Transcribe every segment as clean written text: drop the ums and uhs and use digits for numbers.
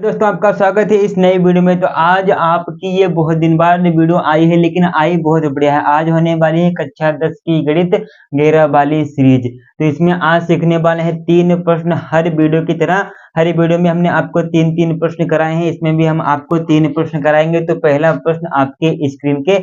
दोस्तों आपका स्वागत है इस नई वीडियो में। तो आज आपकी ये बहुत दिन बाद वीडियो आई है, लेकिन आई बहुत बढ़िया है। आज होने वाली है कक्षा 10 की गणित 11 वाली सीरीज। तो इसमें आज सीखने वाले हैं 3 प्रश्न। हर वीडियो की तरह हर वीडियो में हमने आपको 3-3 प्रश्न कराए हैं, इसमें भी हम आपको 3 प्रश्न कराएंगे। तो पहला प्रश्न आपके स्क्रीन के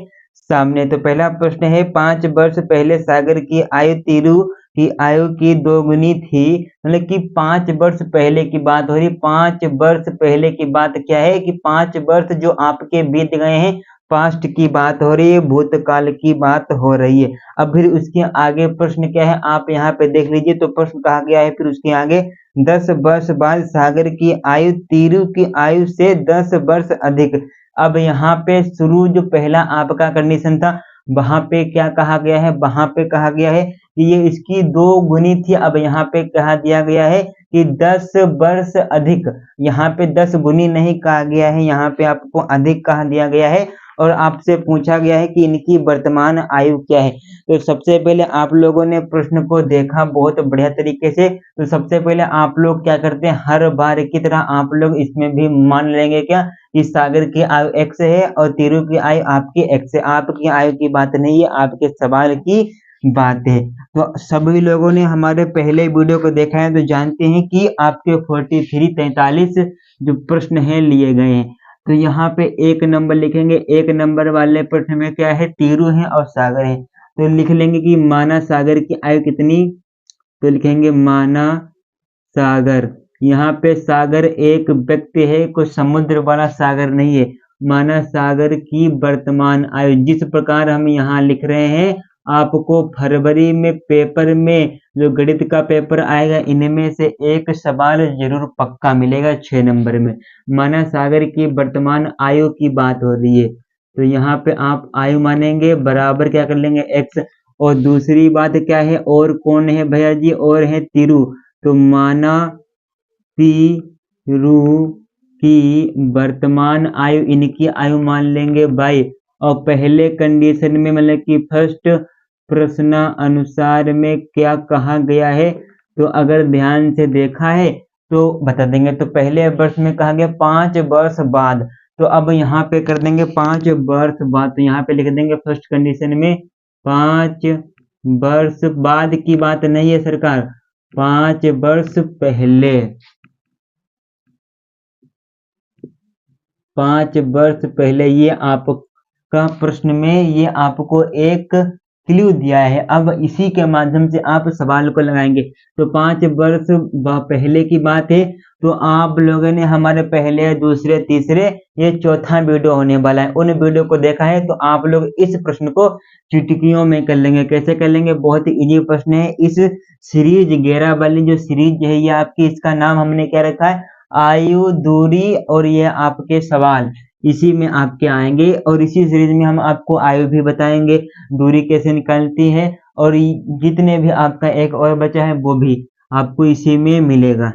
सामने। तो पहला प्रश्न है, 5 वर्ष पहले सागर की आयु तीरू की आयु की दोगुनी थी। मतलब कि 5 वर्ष पहले की बात हो रही। 5 वर्ष पहले की बात क्या है कि 5 वर्ष जो आपके बीत गए हैं, पास्ट की बात हो रही है, भूतकाल की बात हो रही है। अब फिर उसके आगे प्रश्न क्या है आप यहाँ पे देख लीजिए। तो प्रश्न कहा गया है फिर उसके आगे, 10 वर्ष बाद सागर की आयु तीरू की आयु से 10 वर्ष अधिक। अब यहाँ पे शुरू जो पहला आपका कंडीशन था, वहां पे क्या कहा गया है, वहां पे कहा गया है कि ये इसकी 2 गुनी थी। अब यहाँ पे कहा दिया गया है कि 10 वर्ष अधिक। यहाँ पे 10 गुनी नहीं कहा गया है, यहाँ पे आपको अधिक कहा दिया गया है। और आपसे पूछा गया है कि इनकी वर्तमान आयु क्या है। तो सबसे पहले आप लोगों ने प्रश्न को देखा बहुत बढ़िया तरीके से। तो सबसे पहले आप लोग क्या करते हैं, हर बार की तरह आप लोग इसमें भी मान लेंगे क्या कि सागर की आयु x है और तीरू की आयु आपकी x है। आपकी आयु की बात नहीं है, आपके सवाल की बात है। तो सभी लोगों ने हमारे पहले वीडियो को देखा है तो जानते हैं कि आपके 43 जो प्रश्न हैं लिए गए हैं। तो यहाँ पे 1 नंबर लिखेंगे। 1 नंबर वाले प्रश्न में क्या है, तीरू है और सागर है। तो लिख लेंगे कि माना सागर की आयु कितनी। तो लिखेंगे माना सागर। यहाँ पे सागर एक व्यक्ति है, कोई समुद्र वाला सागर नहीं है। माना सागर की वर्तमान आयु, जिस प्रकार हम यहाँ लिख रहे हैं, आपको फरवरी में पेपर में जो गणित का पेपर आएगा, इनमें से एक सवाल जरूर पक्का मिलेगा 6 नंबर में। माना सागर की वर्तमान आयु की बात हो रही है, तो यहाँ पे आप आयु मानेंगे बराबर क्या कर लेंगे x। और दूसरी बात क्या है, और कौन है भैया जी, और है तीरू। तो माना तीरू की वर्तमान आयु, इनकी आयु मान लेंगे 22। और पहले कंडीशन में मतलब कि फर्स्ट प्रश्न अनुसार में क्या कहा गया है, तो अगर ध्यान से देखा है तो बता देंगे। तो पहले वर्ष में कहा गया 5 वर्ष बाद। तो अब यहाँ पे कर देंगे 5 वर्ष बाद। तो यहाँ पे लिख देंगे फर्स्ट कंडीशन में 5 वर्ष बाद की बात नहीं है सरकार, 5 वर्ष पहले। 5 वर्ष पहले, ये आपका प्रश्न में ये आपको एक क्लू दिया है। अब इसी के माध्यम से आप सवाल को लगाएंगे। तो 5 वर्ष पहले की बात है। तो आप लोगों ने हमारे पहले, दूसरे, तीसरे, ये चौथा वीडियो होने वाला है, उन वीडियो को देखा है। तो आप लोग इस प्रश्न को चुटकियों में कर लेंगे। कैसे कर लेंगे, बहुत ही इजी प्रश्न है। इस सीरीज 11 वाली जो सीरीज है ये आपकी, इसका नाम हमने क्या रखा है, आयु, दूरी और ये आपके सवाल, इसी में आपके आएंगे। और इसी सीरीज में हम आपको आयु भी बताएंगे, दूरी कैसे निकलती है, और जितने भी आपका एक और बचा है वो भी आपको इसी में मिलेगा।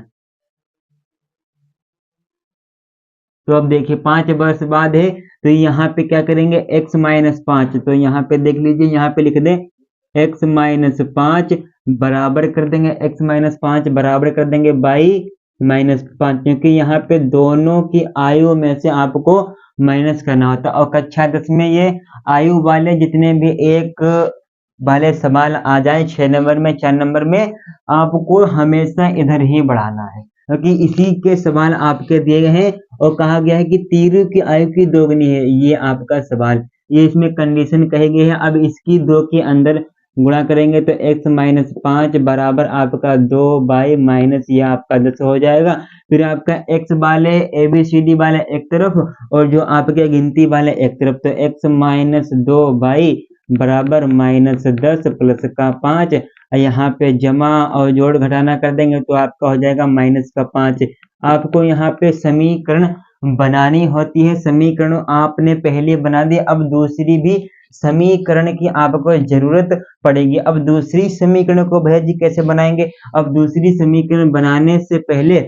तो अब देखिए 5 वर्ष बाद है, तो यहाँ पे क्या करेंगे, x-5। तो यहाँ पे देख लीजिए, यहाँ पे लिख दें x-5 बराबर कर देंगे, x-5 बराबर कर देंगे 22-5, क्योंकि यहाँ पे दोनों की आयु में से आपको माइनस करना होता है। और कक्षा 10 में ये आयु वाले जितने भी एक वाले सवाल आ जाए 6 नंबर में, 4 नंबर में, आपको हमेशा इधर ही बढ़ाना है, क्योंकि इसी के सवाल आपके दिए गए हैं। और कहा गया है कि तीरू की आयु की दोगुनी है, ये आपका सवाल, ये इसमें कंडीशन कही गई है। अब इसकी 2 के अंदर गुणा करेंगे तो x-5 बराबर आपका 2 बाई माइनस ये आपका 10 हो जाएगा। फिर आपका x वाले ABCD वाले एक तरफ और जो आपके गिनती वाले एक तरफ। तो x-2 बाई बराबर -10 प्लस का 5। यहाँ पे जमा और जोड़ घटाना कर देंगे तो आपका हो जाएगा -5। आपको यहाँ पे समीकरण बनानी होती है। समीकरण आपने पहले बना दिया, अब दूसरी भी समीकरण की आपको जरूरत पड़ेगी। अब दूसरी समीकरण को भैया जी कैसे बनाएंगे, अब दूसरी समीकरण बनाने से पहले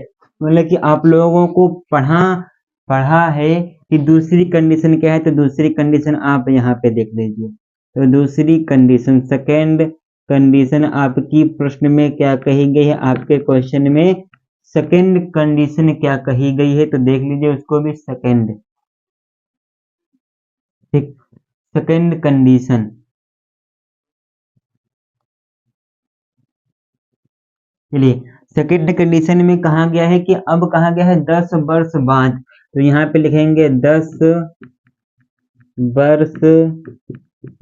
मतलब कि आप लोगों को पढ़ा है कि दूसरी कंडीशन क्या है। तो दूसरी कंडीशन आप यहाँ पे देख लीजिए। तो दूसरी कंडीशन, सेकेंड कंडीशन आपकी प्रश्न में क्या कही गई है, आपके क्वेश्चन में सेकंड कंडीशन क्या कही गई है, तो देख लीजिए उसको भी सेकंड। ठीक, सेकंड कंडीशन, चलिए सेकंड कंडीशन में कहा गया है कि अब कहा गया है 10 वर्ष बाद, तो यहाँ पे लिखेंगे 10 वर्ष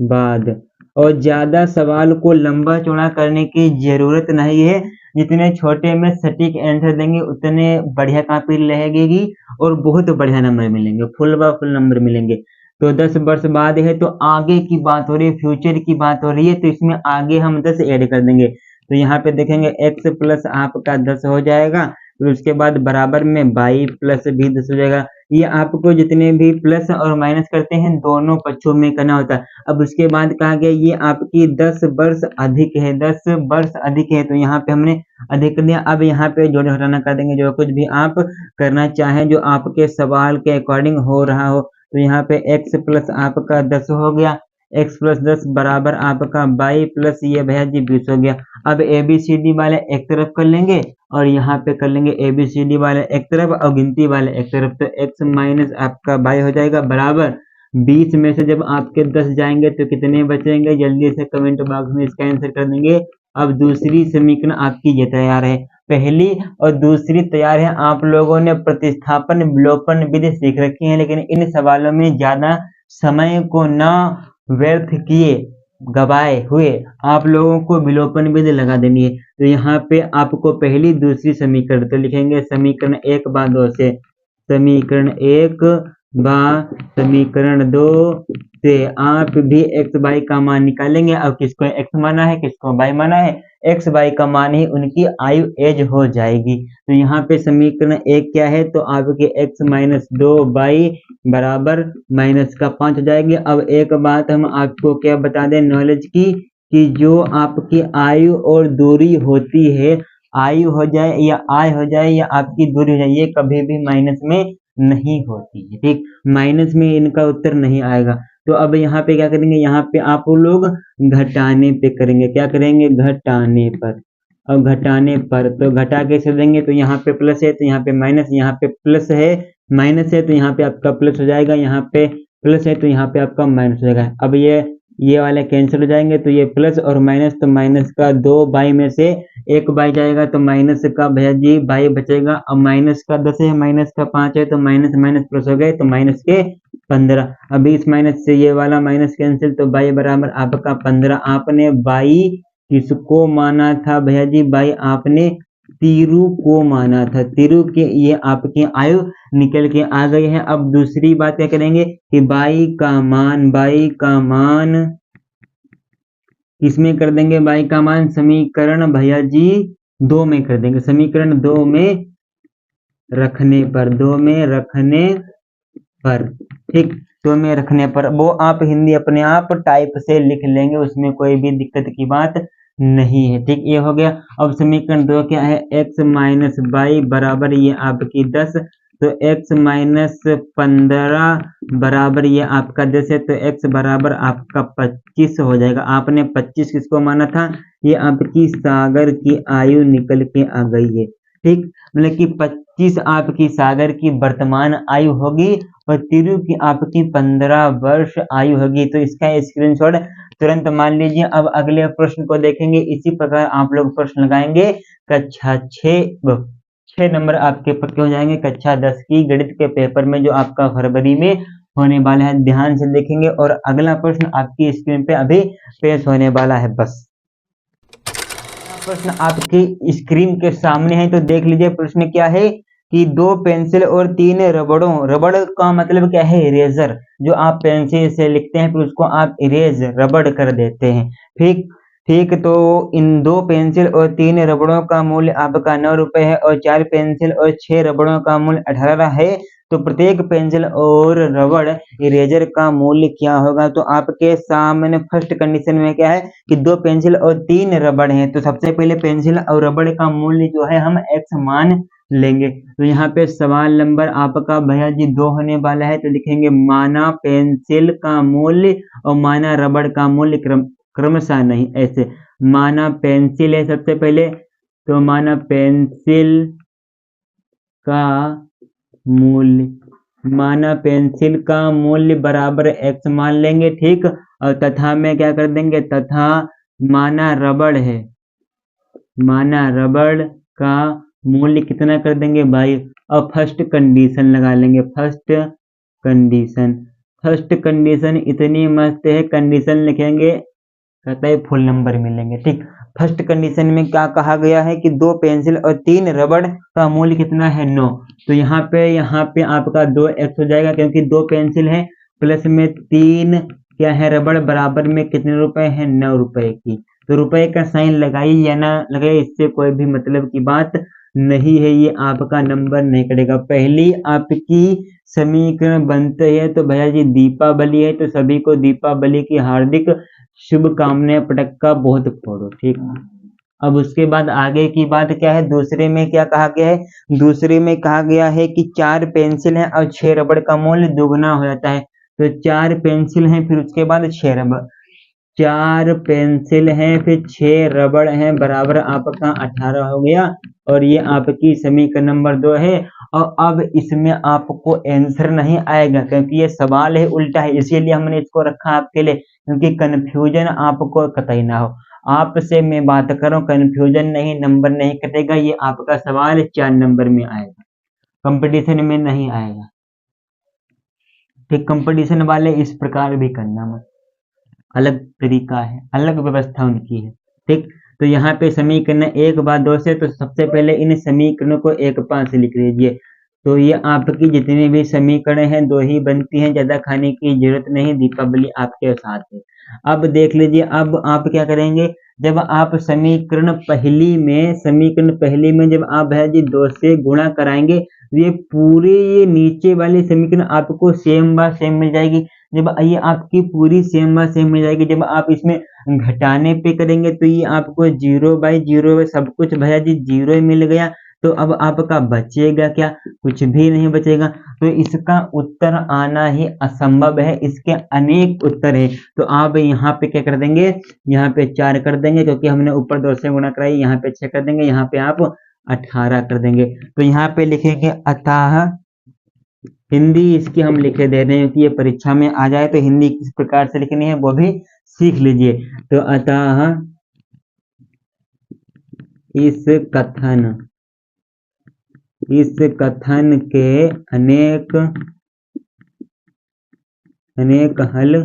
बाद। और ज्यादा सवाल को लंबा चौड़ा करने की जरूरत नहीं है, जितने छोटे में सटीक आंसर देंगे उतने बढ़िया कॉपी रहेगी और बहुत बढ़िया नंबर मिलेंगे, फुल व फुल नंबर मिलेंगे। तो 10 वर्ष बाद है तो आगे की बात हो रही है, फ्यूचर की बात हो रही है, तो इसमें आगे हम 10 ऐड कर देंगे। तो यहाँ पे देखेंगे x प्लस आपका 10 हो जाएगा, फिर उसके बाद बराबर में y प्लस भी 10 हो जाएगा। ये आपको जितने भी प्लस और माइनस करते हैं दोनों पक्षों में करना होता है। अब उसके बाद कहा गया ये आपकी 10 वर्ष अधिक है, 10 वर्ष अधिक है, तो यहाँ पे हमने अधिक कर दिया। अब यहाँ पे जोड़ घटाना कर देंगे, जो कुछ भी आप करना चाहें जो आपके सवाल के अकॉर्डिंग हो रहा हो। तो यहाँ पे x प्लस आपका 10 हो गया, x प्लस 10 बराबर आपका y प्लस ये भैया जी 20 हो गया। अब ABCD वाले एक तरफ कर लेंगे और यहाँ पे कर लेंगे ABCD वाले एक तरफ और गिनती वाले एक तरफ, तो x माइनस आपका y हो जाएगा बराबर 20 में से जब आपके 10 जाएंगे तो कितने बचेंगे, जल्दी से कमेंट बॉक्स में इसका आंसर कर देंगे। अब दूसरी समीकरण आपकी ये तैयार है, पहली और दूसरी तैयार है। आप लोगों ने प्रतिस्थापन विलोपन विधि सीख रखी है, लेकिन इन सवालों में ज्यादा समय को ना व्यर्थ किए गवाए हुए आप लोगों को विलोपन विधि लगा देनी है। तो यहाँ पे आपको पहली दूसरी समीकरण तो लिखेंगे समीकरण 1 बा 2 से, समीकरण 1 बा समीकरण 2 से आप भी x y का मान निकालेंगे। अब किसको x माना है किसको y माना है, x y का मान ही उनकी आयु एज हो जाएगी। तो यहाँ पे समीकरण 1 क्या है, तो आपके x माइनस 2y बराबर माइनस का 5 हो जाएगी। अब एक बात हम आपको क्या बता दें नॉलेज की, कि जो आपकी आयु और दूरी होती है, आयु हो जाए या आय हो जाए या आपकी दूरी हो जाए, ये कभी भी माइनस में नहीं होती है। ठीक, माइनस में इनका उत्तर नहीं आएगा। तो अब यहाँ पे क्या करेंगे, यहाँ पे आप लोग घटाने पे करेंगे, क्या करेंगे घटाने पर। अब घटाने पर तो घटा कैसे देंगे, तो यहाँ पे प्लस है तो यहाँ पे माइनस, यहाँ पे प्लस है माइनस है तो यहाँ पे आपका प्लस हो जाएगा, यहाँ पे प्लस है तो यहाँ पे आपका माइनस हो जाएगा। अब ये वाले कैंसिल हो जाएंगे, तो ये प्लस और माइनस, तो माइनस का 2 बाई में से 1 बाई जाएगा तो माइनस का भैया जी बाई बचेगा। अब माइनस का 10 है माइनस का 5 है तो माइनस माइनस प्लस हो गए तो माइनस के 15। अभी इस माइनस से ये वाला माइनस कैंसिल, तो बाई बराबर आपका 15। आपने बाई किसको माना था भैया जी, बाई आपने तीरू को माना था, तीरू के ये आपकी आयु निकल के आ गई है। अब दूसरी बात क्या करेंगे कि बाई का मान किसमें कर देंगे, बाई का मान समीकरण भैया जी 2 में कर देंगे, समीकरण 2 में रखने पर, 2 में रखने पर। ठीक, 2 में रखने पर वो आप हिंदी अपने आप टाइप से लिख लेंगे, उसमें कोई भी दिक्कत की बात नहीं है। ठीक, ये हो गया। अब समीकरण 2 क्या है, x माइनस बाई बराबर ये आपकी 10, तो x माइनस 15 बराबर ये आपका 10 है, तो x बराबर आपका 25 हो जाएगा। आपने 25 किसको माना था, ये आपकी सागर की आयु निकल के आ गई है। ठीक, मतलब कि 25 आपकी सागर की वर्तमान आयु होगी और तिरु की आपकी 15 वर्ष आयु होगी। तो इसका स्क्रीनशॉट तुरंत मान लीजिए। अब अगले प्रश्न को देखेंगे, इसी प्रकार आप लोग प्रश्न लगाएंगे। कक्षा 6 नंबर आपके पक्के हो जाएंगे कक्षा 10 की गणित के पेपर में, जो आपका फरवरी में होने वाला है। ध्यान से देखेंगे और अगला प्रश्न आपकी स्क्रीन पे अभी पेश होने वाला है। बस प्रश्न आपकी स्क्रीन के सामने है, तो देख लीजिए प्रश्न क्या है कि 2 पेंसिल और 3 रबड़ों, रबड़ का मतलब क्या है इरेजर, जो आप पेंसिल से लिखते हैं फिर उसको आप इरेज रबड़ कर देते हैं। ठीक ठीक, तो इन 2 पेंसिल और 3 रबड़ों का मूल्य आपका 9 रुपए है और 4 पेंसिल और 6 रबड़ों का मूल्य 18 है। तो प्रत्येक पेंसिल और रबड़ इरेजर का मूल्य क्या होगा। तो आपके सामने फर्स्ट कंडीशन में क्या है कि 2 पेंसिल और 3 रबड़ हैं, तो सबसे पहले पेंसिल और रबड़ का मूल्य जो है हम x मान लेंगे। तो यहाँ पे सवाल नंबर आपका भैया जी 2 होने वाला है, तो लिखेंगे माना पेंसिल का मूल्य और माना रबड़ का मूल्य क्रमशः नहीं, ऐसे माना पेंसिल है सबसे पहले, तो माना पेंसिल का मूल्य, माना पेंसिल का मूल्य बराबर x मान लेंगे, ठीक। और तथा में क्या कर देंगे, तथा माना रबड़ है, माना रबड़ का मूल्य कितना कर देंगे भाई। और फर्स्ट कंडीशन लगा लेंगे, फर्स्ट कंडीशन, फर्स्ट कंडीशन इतनी मस्त है, कंडीशन लिखेंगे कहता है फुल नंबर मिलेंगे, ठीक। फर्स्ट कंडीशन में क्या कहा गया है कि 2 पेंसिल और 3 रबड़ का मूल्य कितना है 9। तो यहाँ पे आपका 2x हो जाएगा, क्योंकि 2 पेंसिल है प्लस में 3 क्या है रबड़, बराबर में कितने रुपए हैं, 9 रुपए की। तो रुपए का साइन लगाई या ना लगाए, इससे कोई भी मतलब की बात नहीं है, ये आपका नंबर नहीं कटेगा। पहली आपकी समीकरण बनते है तो भैया जी दीपावली है, तो सभी को दीपावली की हार्दिक शुभकामनाएं, पटक्का बहुत फोड़ो, ठीक। अब उसके बाद आगे की बात क्या है, दूसरे में क्या कहा गया है, दूसरे में कहा गया है कि 4 पेंसिल हैं और 6 रबड़ का मूल्य दुगना हो जाता है। तो 4 पेंसिल हैं, फिर उसके बाद 6 रबड़, 4 पेंसिल हैं फिर 6 रबड़ हैं, बराबर आपका 18 हो गया। और ये आपकी समीकरण नंबर 2 है। और अब इसमें आपको आंसर नहीं आएगा, क्योंकि ये सवाल है उल्टा है, इसीलिए हमने इसको रखा आपके लिए, क्योंकि कंफ्यूजन आपको कतई ना हो। आपसे मैं बात कर रहा हूँ, कंफ्यूजन नहीं, नंबर नहीं कटेगा, ये आपका सवाल 4 नंबर में आएगा, कंपटीशन में नहीं आएगा, ठीक। कंपटीशन वाले इस प्रकार भी करना मत, अलग तरीका है, अलग व्यवस्था उनकी है, ठीक। तो यहाँ पे समीकरण 1 बार 2 से, तो सबसे पहले इन समीकरणों को 1 5 से लिख लीजिए। तो ये आपकी जितनी भी समीकरण हैं 2 ही बनती हैं, ज्यादा खाने की जरूरत नहीं, दीपावली आपके साथ है। अब देख लीजिए, अब आप क्या करेंगे, जब आप समीकरण पहली में जब आप है जी 2 से गुणा कराएंगे, ये पूरे ये नीचे वाली समीकरण आपको सेम बाय सेम मिल जाएगी। जब ये आपकी पूरी सेम बाय सेम मिल जाएगी, जब आप इसमें घटाने पे करेंगे तो ये आपको 0 बाय 0 सब कुछ भैया जी 0 ही मिल गया। तो अब आपका बचेगा क्या, कुछ भी नहीं बचेगा। तो इसका उत्तर आना ही असंभव है, इसके अनेक उत्तर है। तो आप यहाँ पे क्या कर देंगे, यहाँ पे 4 कर देंगे, क्योंकि हमने ऊपर 2 से गुणा कराई, यहाँ पे 6 कर देंगे, यहाँ पे आप 18 कर देंगे। तो यहाँ पे लिखेंगे अतः, हिंदी इसकी हम लिखे दे रहे हैं कि ये परीक्षा में आ जाए, तो हिंदी किस प्रकार से लिखनी है वो भी सीख लीजिए। तो अतः इस कथन के अनेक हल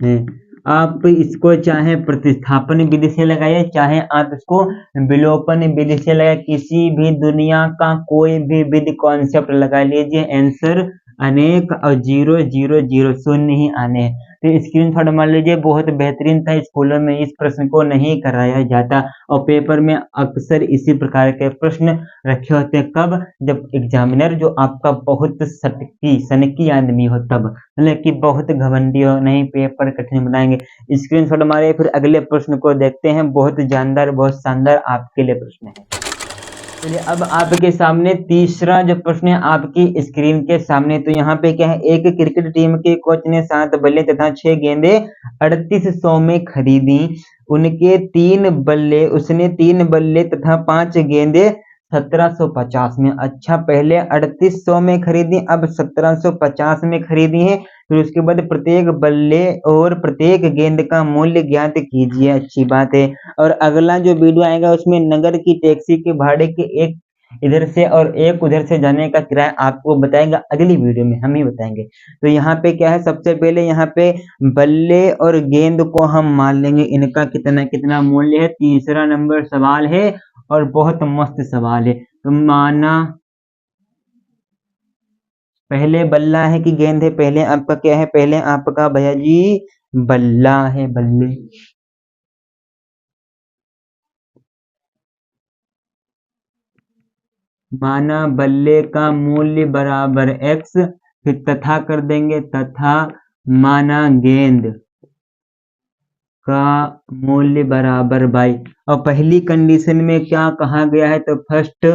हैं। आप इसको चाहे प्रतिस्थापन विधि से लगाइए, चाहे आप इसको विलोपन विधि से लगाए, किसी भी दुनिया का कोई भी विधि कॉन्सेप्ट लगा लीजिए, आंसर अनेक और 0 0 0 शून्य ही आने हैं। तो स्क्रीनशॉट मान लीजिए, बहुत बेहतरीन था, स्कूलों में इस प्रश्न को नहीं कराया जाता और पेपर में अक्सर इसी प्रकार के प्रश्न रखे होते हैं। कब, जब एग्जामिनर जो आपका बहुत सनकी आदमी हो तब, मतलब कि बहुत घमंडी हो, नहीं पेपर कठिन बनाएंगे। स्क्रीनशॉट मारे, फिर अगले प्रश्न को देखते हैं, बहुत जानदार बहुत शानदार आपके लिए प्रश्न है। चलिए अब आपके सामने तीसरा जो प्रश्न है आपकी स्क्रीन के सामने। तो यहाँ पे क्या है, एक क्रिकेट टीम के कोच ने 7 बल्ले तथा 6 गेंदे 3800 में खरीदी। उसने 3 बल्ले तथा 5 गेंदे 1750 में। अच्छा, पहले 3800 में खरीदी, अब 1750 में खरीदी है। फिर उसके बाद प्रत्येक बल्ले और प्रत्येक गेंद का मूल्य ज्ञात कीजिए। अच्छी बात है। और अगला जो वीडियो आएगा उसमें नगर की टैक्सी के भाड़े के एक इधर से और एक उधर से जाने का किराया आपको बताएगा, अगली वीडियो में हम ही बताएंगे। तो यहाँ पे क्या है, सबसे पहले यहाँ पे बल्ले और गेंद को हम मान लेंगे, इनका कितना कितना मूल्य है। तीसरा नंबर सवाल है और बहुत मस्त सवाल है। तो माना पहले बल्ला है कि गेंद है, पहले आपका क्या है, पहले आपका भैया जी बल्ला है, बल्ले। माना बल्ले का मूल्य बराबर x, फिर तथा कर देंगे, तथा माना गेंद का मूल्य बराबर y। और पहली कंडीशन में क्या कहा गया है, तो फर्स्ट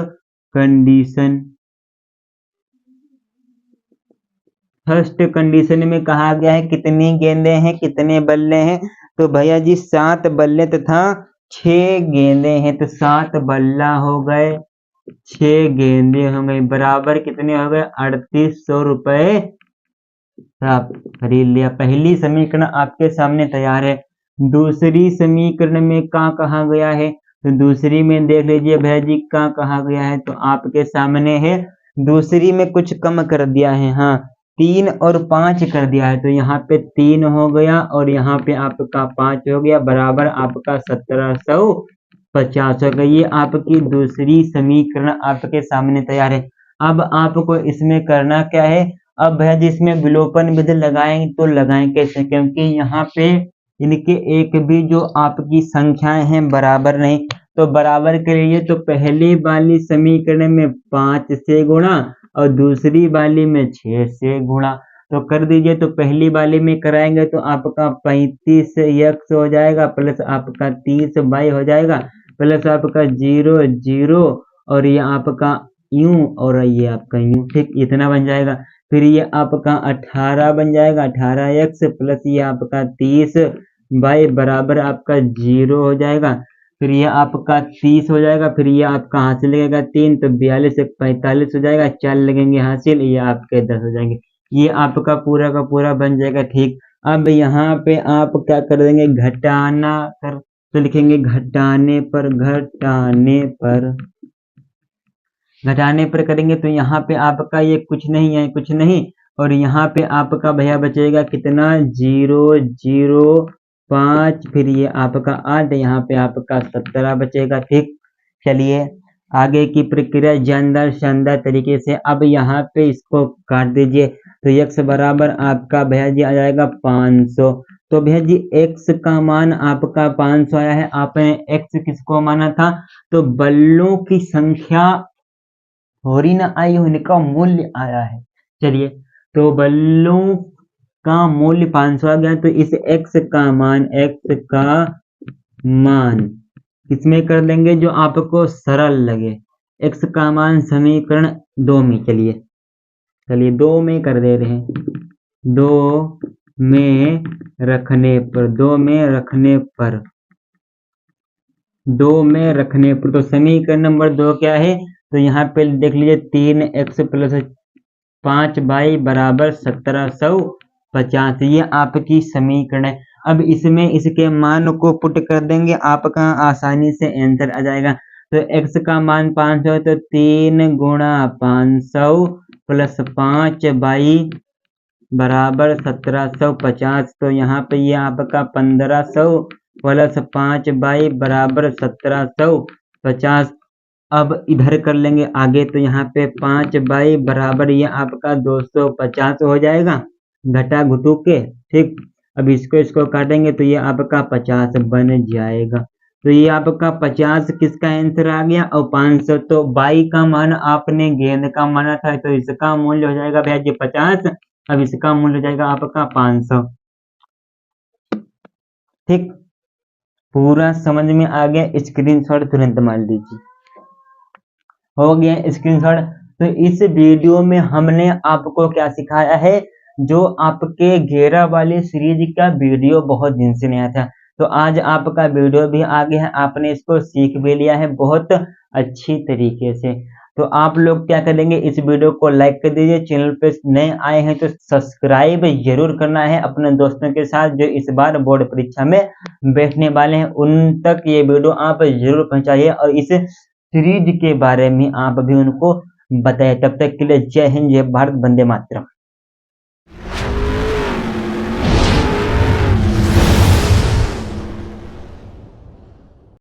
कंडीशन में कहा गया है कितनी गेंदें हैं, कितने बल्ले हैं। तो भैया जी 7 बल्ले तथा 6 गेंदें हैं, तो 7 बल्ला हो गए 6 गेंदे हो गई, बराबर कितने हो गए 3800 रुपए आप खरीद लिया। पहली समीकरण आपके सामने तैयार है। दूसरी समीकरण में क्या कहा गया है, तो दूसरी में देख लीजिए भैया जी क्या कहा गया है, तो आपके सामने है। दूसरी में कुछ कम कर दिया है, हाँ 3 और 5 कर दिया है, तो यहाँ पे 3 हो गया और यहाँ पे आपका 5 हो गया, बराबर आपका 1750 हो गया। ये आपकी दूसरी समीकरण आपके सामने तैयार है। अब आपको इसमें करना क्या है, अब भैया जी इसमें विलोपन विधि लगाएं तो लगाएं कैसे, क्योंकि यहाँ पे इनके एक भी जो आपकी संख्याएं हैं बराबर नहीं, तो बराबर के लिए तो पहली वाली समीकरण में 5 से गुणा और दूसरी वाली में 6 से गुणा, तो कर दीजिए। तो पहली वाली में कराएंगे तो आपका 35x हो जाएगा, प्लस आपका 30y हो जाएगा, प्लस आपका 0 0 और ये आपका यूं और ये आपका यूं, ठीक इतना बन जाएगा। फिर ये आपका 18 बन जाएगा, 18x प्लस ये आपका 30y बराबर आपका 0 हो जाएगा। फिर ये आपका 30 हो जाएगा, फिर ये आपका हासिल लगेगा 3, तो 42 से 45 हो जाएगा, 4 लगेंगे हासिल, ये आपके 10 हो जाएंगे। ये आपका पूरा का पूरा बन जाएगा, ठीक। अब यहाँ पे आप क्या कर देंगे, घटाना कर, तो लिखेंगे घटाने पर करेंगे, तो यहाँ पे आपका ये कुछ नहीं है, कुछ नहीं, और यहाँ पे आपका भैया बचेगा कितना 0 0 5, फिर ये आपका 8, यहाँ पे आपका 17 बचेगा, ठीक। चलिए आगे की प्रक्रिया जानदार शानदार तरीके से। अब यहाँ पे इसको काट दीजिए, तो x बराबर आपका भैया जी आ जाएगा 500। तो भैया जी x का मान आपका 500 आया है, आपने x किसको माना था, तो बल्लों की संख्या थोड़ी ना आई, उनका मूल्य आया है। चलिए तो बल्लों का मूल्य 500 आ गया, तो इस x का मान किसमें कर देंगे जो आपको सरल लगे, x का मान समीकरण 2 में, चलिए 2 में कर दे रहे हैं, 2 में रखने पर तो समीकरण नंबर 2 क्या है, तो यहाँ पे देख लीजिए 3x प्लस 5y बराबर 1750, ये आपकी समीकरण है। अब इसमें इसके मान को पुट कर देंगे, आपका आसानी से आंसर आ जाएगा। तो x का मान 500 है, तो 3 गुणा 500 प्लस 5y बराबर 1750, तो यहाँ पे ये आपका 1500 प्लस 5y बराबर 1750। अब इधर कर लेंगे आगे, तो यहाँ पे 5y बराबर ये आपका 250 हो जाएगा, घटा घुटू के, ठीक। अब इसको काटेंगे तो ये आपका 50 बन जाएगा, तो ये आपका 50 किसका आंसर आ गया, और 500 तो y का मान आपने गेंद का माना था, तो इसका मूल्य हो जाएगा भैया जी 50, अब इसका मूल्य हो जाएगा आपका 500, ठीक। पूरा समझ में आ गया, स्क्रीनशॉट तुरंत मार लीजिए। हो गया स्क्रीनशॉट। तो इस वीडियो में हमने आपको क्या सिखाया है, जो आपके घेरा वाली सीरीज का वीडियो बहुत दिन से नहीं आया था, तो आज आपका वीडियो भी आ गया है, आपने इसको सीख भी लिया है बहुत अच्छी तरीके से। तो आप लोग क्या करेंगे, इस वीडियो को लाइक कर दीजिए, चैनल पे नए आए हैं तो सब्सक्राइब जरूर करना है अपने दोस्तों के साथ, जो इस बार बोर्ड परीक्षा में बैठने वाले हैं, उन तक ये वीडियो आप जरूर पहुंचाइए, और इस सीरीज के बारे में आप भी उनको बताएं। तब तक के लिए जय हिंद, जय भारत, वंदे मातरम।